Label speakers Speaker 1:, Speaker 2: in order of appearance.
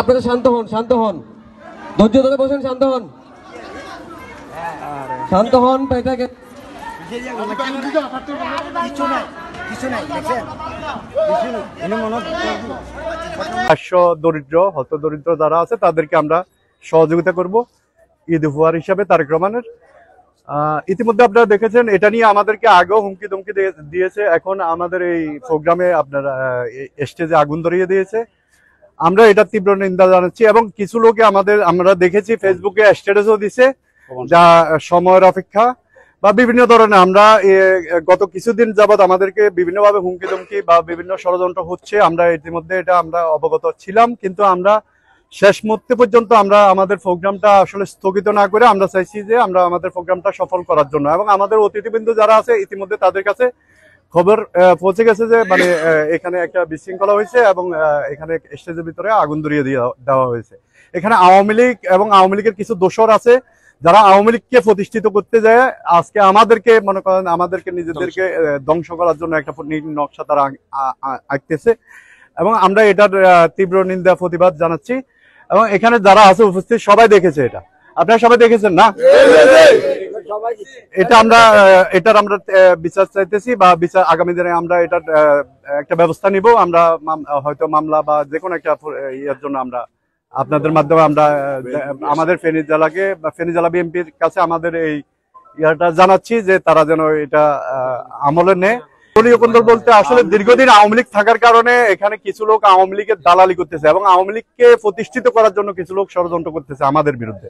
Speaker 1: আপনারা শান্ত হন, শান্ত হন, ধৈর্য ধরে বসেন, শান্ত হন, শান্ত হন।
Speaker 2: দরিদ্র হত দরিদ্র যারা আছে তাদেরকে আমরা সহযোগিতা করব ঈদ উপহার হিসাবে তারেক রহমানের। ইতিমধ্যে আপনারা দেখেছেন এটা নিয়ে আমাদেরকে আগেও হুমকি ধমকি দিয়েছে, এখন আমাদের এই প্রোগ্রামে আপনারা স্টেজে আগুন ধরিয়ে দিয়েছে। আমরা এটা তীব্র নিন্দা জানাচ্ছি এবং কিছু লোকে আমরা দেখেছি ফেসবুকে স্ট্যাটাসও দিছে, যা সময়ের অপেক্ষা বা বিভিন্ন ধরনের। আমরা গত কিছুদিন যাবৎ আমাদেরকে বিভিন্নভাবে হুমকি ধমকি বা বিভিন্ন ষড়যন্ত্র হচ্ছে, আমরা ইতিমধ্যে এটা আমরা অবগত ছিলাম, কিন্তু আমরা শেষ মুহূর্তে পর্যন্ত আমরা আমাদের প্রোগ্রামটা আসলে স্থগিত না করে আমরা চাইছি যে আমরা আমাদের প্রোগ্রামটা সফল করার জন্য। এবং আমাদের অতিথিবৃন্দ যারা আছে ইতিমধ্যে তাদের কাছে খবর পৌঁছে গেছে যে মানে এখানে একটা বিশৃঙ্খলা হয়েছে এবং এখানে স্টেজের ভিতরে আগুন ধরিয়ে দেওয়া হয়েছে। এখানে আওয়ামী লীগ এবং আওয়ামী লীগের কিছু দোসর আছে যারা আওয়ামী লীগকে প্রতিষ্ঠিত করতে যায় আজকে আমাদেরকে মনে করেন আমাদেরকে নিজেদেরকে ধ্বংস করার জন্য একটা নকশা তারা আঁকতেছে এবং আমরা এটার তীব্র নিন্দা প্রতিবাদ জানাচ্ছি। এবং এখানে যারা আছে উপস্থিত সবাই দেখেছে, এটা আপনারা সবাই দেখেছেন না? এটার আমরা বিচার চাইতেছি বা বিচার আগামী দিনে আমরা এটার একটা ব্যবস্থা নিব। আমরা হয়তো মামলা বা যে কোনো একটা ইয়ের জন্য আমরা আপনাদের মাধ্যমে আমরা আমাদের ফেনী জেলাকে বা ফেনী জেলা বিএনপির কাছে আমাদের এই ইয়াটা জানাচ্ছি যে তারা যেন এটা আমলে নেয়। দলীয় কন্দল বলতে আসলে দীর্ঘদিন আওয়ামী লীগ থাকার কারণে এখানে কিছু লোক আওয়ামী লীগের দালালি করতেছে এবং আওয়ামী লীগকে প্রতিষ্ঠিত করার জন্য কিছু লোক ষড়যন্ত্র করতেছে আমাদের বিরুদ্ধে।